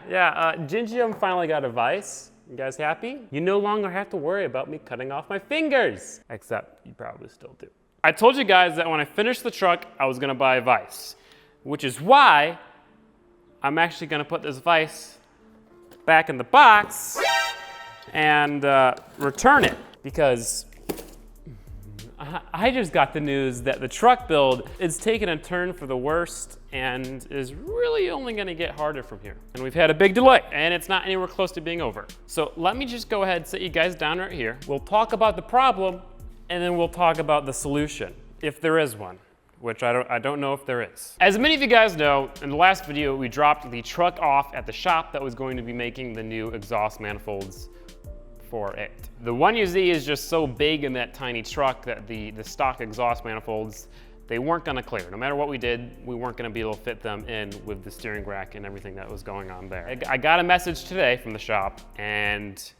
Gingium finally got a vise. You guys happy? You no longer have to worry about me cutting off my fingers. Except you probably still do. I told you guys that when I finished the truck, I was gonna buy a vise, which is why I'm actually gonna put this vise back in the box and return it, because I just got the news that the truck build is taking a turn for the worst and is really only gonna get harder from here. And we've had a big delay and it's not anywhere close to being over. So let me just go ahead and sit you guys down right here. We'll talk about the problem and then we'll talk about the solution, if there is one, which I don't know if there is. As many of you guys know, in the last video, we dropped the truck off at the shop that was going to be making the new exhaust manifolds for it. The 1UZ is just so big in that tiny truck that the stock exhaust manifolds, they weren't gonna clear. No matter what we did, we weren't gonna be able to fit them in with the steering rack and everything that was going on there. I got a message today from the shop, and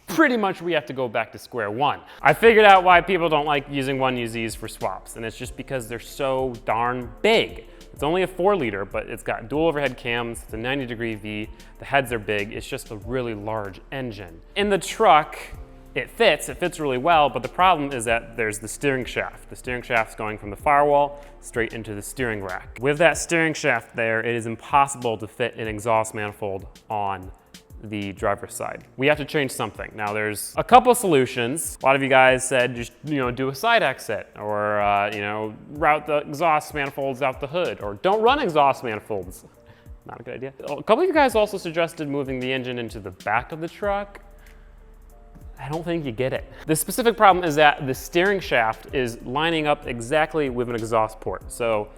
pretty much we have to go back to square one. I figured out why people don't like using 1UZs for swaps, and it's just because they're so darn big. It's only a 4-liter, but it's got dual overhead cams, it's a 90-degree V, the heads are big, it's just a really large engine. In the truck, it fits really well, but the problem is that there's the steering shaft. The steering shaft's going from the firewall straight into the steering rack. With that steering shaft there, it is impossible to fit an exhaust manifold on the driver's side. We have to change something. Now there's a couple solutions. A lot of you guys said just, do a side exit, or route the exhaust manifolds out the hood, or don't run exhaust manifolds. Not a good idea. A couple of you guys also suggested moving the engine into the back of the truck. I don't think you get it. The specific problem is that the steering shaft is lining up exactly with an exhaust port. So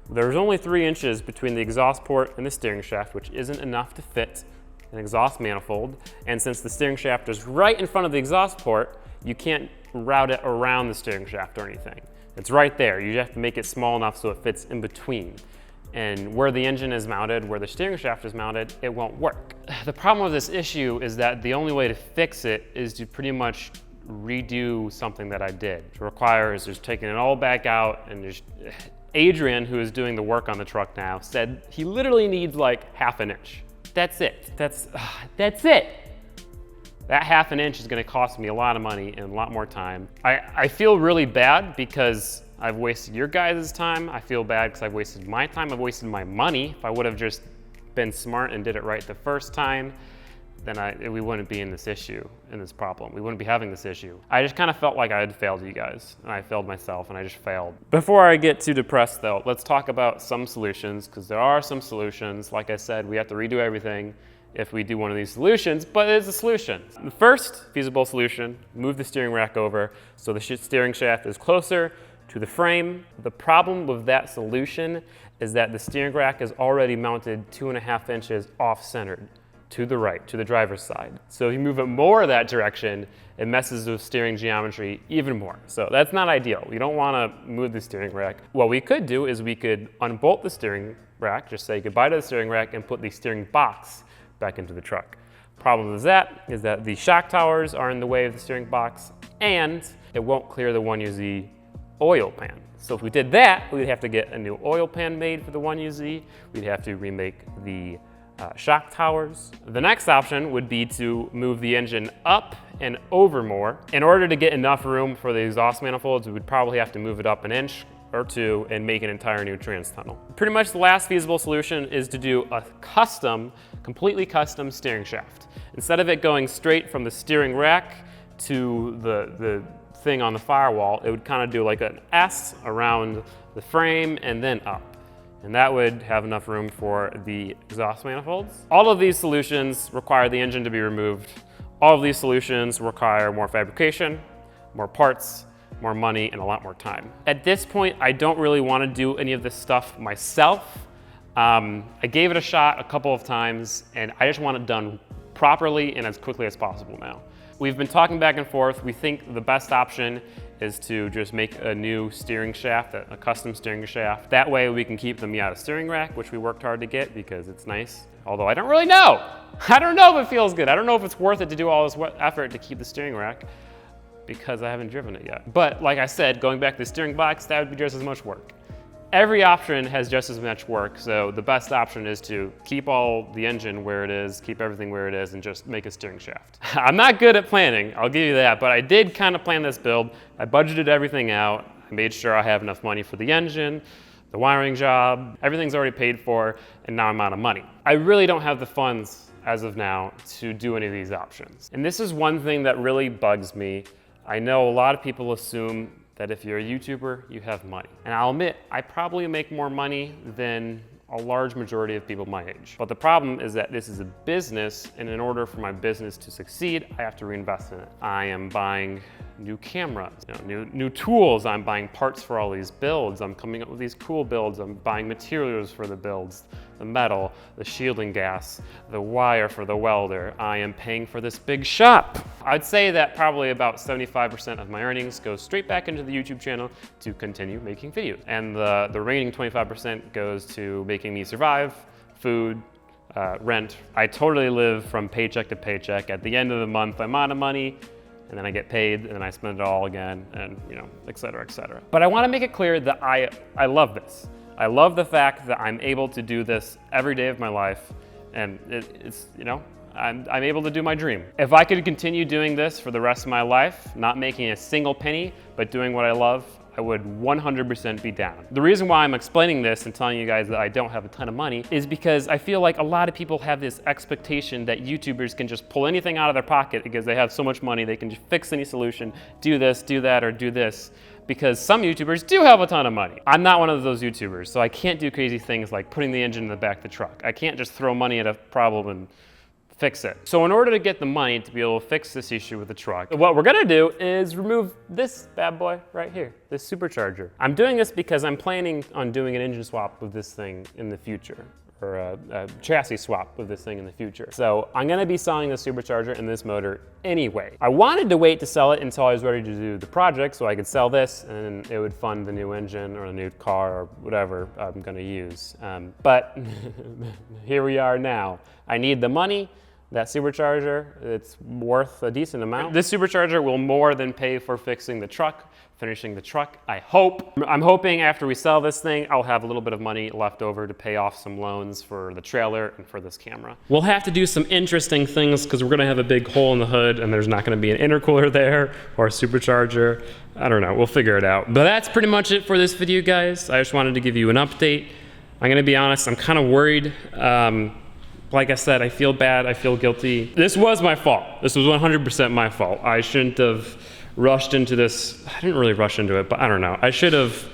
there's only 3 inches between the exhaust port and the steering shaft, which isn't enough to fit an exhaust manifold. And since the steering shaft is right in front of the exhaust port, you can't route it around the steering shaft or anything. It's right there. You have to make it small enough so it fits in between. And where the engine is mounted, where the steering shaft is mounted, it won't work. The problem with this issue is that the only way to fix it is to pretty much redo something that I did. It requires just taking it all back out, and just Adrian, who is doing the work on the truck now, said he literally needs like ½ an inch. That's it. That's it. That ½ an inch is gonna cost me a lot of money and a lot more time. I feel really bad because I've wasted your guys' time. I feel bad because I've wasted my time. I've wasted my money. If I would have just been smart and did it right the first time, then we wouldn't be in this problem. We wouldn't be having this issue. I just kind of felt like I had failed you guys, and I failed myself, and I just failed. Before I get too depressed though, let's talk about some solutions, because there are some solutions. Like I said, we have to redo everything if we do one of these solutions, but it's a solution. The first feasible solution, move the steering rack over so the steering shaft is closer to the frame. The problem with that solution is that the steering rack is already mounted 2½ inches off-centered to the right, to the driver's side. So if you move it more that direction, it messes with steering geometry even more. So that's not ideal. We don't want to move the steering rack. What we could do is we could unbolt the steering rack, just say goodbye to the steering rack, and put the steering box back into the truck. Problem with that is that the shock towers are in the way of the steering box, and it won't clear the 1UZ oil pan. So if we did that, we'd have to get a new oil pan made for the 1UZ. We'd have to remake the shock towers. The next option would be to move the engine up and over more. In order to get enough room for the exhaust manifolds, we would probably have to move it up 1 inch or 2 and make an entire new trans tunnel. Pretty much the last feasible solution is to do a completely custom steering shaft. Instead of it going straight from the steering rack to the thing on the firewall, it would kind of do like an S around the frame and then up. And that would have enough room for the exhaust manifolds. All of these solutions require the engine to be removed. All of these solutions require more fabrication, more parts, more money, and a lot more time. At this point, I don't really want to do any of this stuff myself. I gave it a shot a couple of times, and I just want it done properly and as quickly as possible now. We've been talking back and forth. We think the best option is to just make a new steering shaft, a custom steering shaft. That way we can keep the Miata steering rack, which we worked hard to get because it's nice. Although I don't really know. I don't know if it feels good. I don't know if it's worth it to do all this effort to keep the steering rack because I haven't driven it yet. But like I said, going back to the steering box, that would be just as much work. Every option has just as much work, so the best option is to keep all the engine where it is, keep everything where it is, and just make a steering shaft. I'm not good at planning, I'll give you that, but I did kind of plan this build. I budgeted everything out. I made sure I have enough money for the engine, the wiring job, everything's already paid for, and now I'm out of money. I really don't have the funds as of now to do any of these options. And this is one thing that really bugs me. I know a lot of people assume that if you're a YouTuber, you have money. And I'll admit, I probably make more money than a large majority of people my age. But the problem is that this is a business, and in order for my business to succeed, I have to reinvest in it. I am buying new cameras, new tools. I'm buying parts for all these builds. I'm coming up with these cool builds. I'm buying materials for the builds, the metal, the shielding gas, the wire for the welder. I am paying for this big shop. I'd say that probably about 75% of my earnings goes straight back into the YouTube channel to continue making videos. And the remaining 25% goes to making me survive, food, rent. I totally live from paycheck to paycheck. At the end of the month, I'm out of money, and then I get paid, and then I spend it all again, and et cetera, et cetera. But I wanna make it clear that I love this. I love the fact that I'm able to do this every day of my life, and I'm able to do my dream. If I could continue doing this for the rest of my life, not making a single penny, but doing what I love, I would 100% be down. The reason why I'm explaining this and telling you guys that I don't have a ton of money is because I feel like a lot of people have this expectation that YouTubers can just pull anything out of their pocket because they have so much money, they can just fix any solution, do this, do that, or do this. Because some YouTubers do have a ton of money. I'm not one of those YouTubers, so I can't do crazy things like putting the engine in the back of the truck. I can't just throw money at a problem and fix it. So in order to get the money to be able to fix this issue with the truck, what we're gonna do is remove this bad boy right here, this supercharger. I'm doing this because I'm planning on doing an engine swap with this thing in the future, or a chassis swap with this thing in the future. So I'm gonna be selling this supercharger and this motor anyway. I wanted to wait to sell it until I was ready to do the project so I could sell this and it would fund the new engine or the new car or whatever I'm gonna use. But here we are now. I need the money. That supercharger, it's worth a decent amount. This supercharger will more than pay for fixing the truck, finishing the truck, I hope. I'm hoping after we sell this thing, I'll have a little bit of money left over to pay off some loans for the trailer and for this camera. We'll have to do some interesting things because we're gonna have a big hole in the hood and there's not gonna be an intercooler there or a supercharger. I don't know, we'll figure it out. But that's pretty much it for this video, guys. I just wanted to give you an update. I'm gonna be honest, I'm kind of worried. Like I said, I feel bad, I feel guilty. This was my fault. This was 100% my fault. I shouldn't have rushed into this. I didn't really rush into it, but I don't know. I should have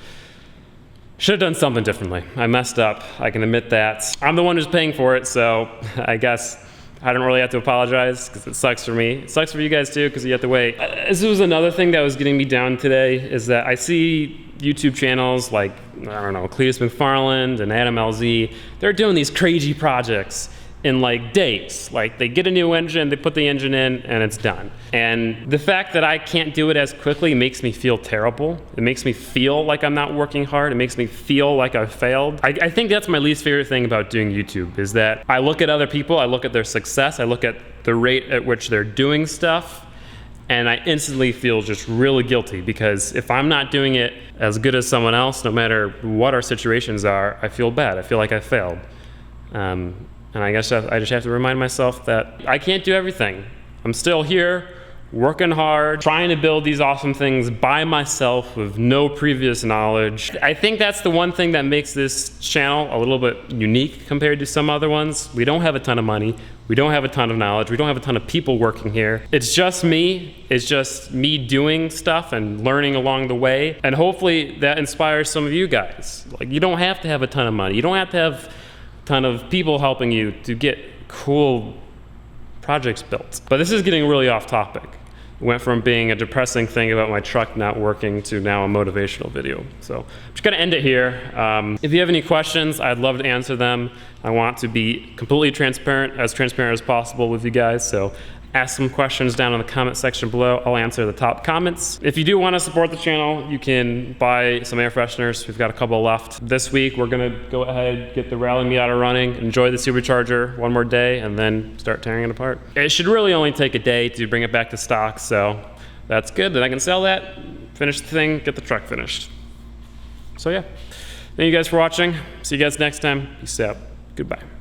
done something differently. I messed up, I can admit that. I'm the one who's paying for it, so I guess I don't really have to apologize because it sucks for me. It sucks for you guys too because you have to wait. This was another thing that was getting me down today is that I see YouTube channels like, I don't know, Cletus McFarland and Adam LZ. They're doing these crazy projects in like days. Like they get a new engine, they put the engine in, and it's done. And the fact that I can't do it as quickly makes me feel terrible. It makes me feel like I'm not working hard. It makes me feel like I've failed. I think that's my least favorite thing about doing YouTube is that I look at other people, I look at their success, I look at the rate at which they're doing stuff, and I instantly feel just really guilty because if I'm not doing it as good as someone else, no matter what our situations are, I feel bad. I feel like I failed. And I guess I just have to remind myself that I can't do everything. I'm still here, working hard, trying to build these awesome things by myself with no previous knowledge. I think that's the one thing that makes this channel a little bit unique compared to some other ones. We don't have a ton of money. We don't have a ton of knowledge. We don't have a ton of people working here. It's just me. It's just me doing stuff and learning along the way. And hopefully that inspires some of you guys. Like, you don't have to have a ton of money. You don't have to have ton of people helping you to get cool projects built. But this is getting really off topic. It went from being a depressing thing about my truck not working to now a motivational video. So I'm just gonna end it here. If you have any questions, I'd love to answer them. I want to be completely transparent as possible with you guys. So ask some questions down in the comment section below. I'll answer the top comments. If you do want to support the channel, you can buy some air fresheners. We've got a couple left. This week, we're gonna go ahead, get the Rally Miata running, enjoy the supercharger one more day, and then start tearing it apart. It should really only take a day to bring it back to stock, so that's good. Then I can sell that, finish the thing, get the truck finished. So yeah, Thank you guys for watching. See you guys next time. Peace out. Goodbye.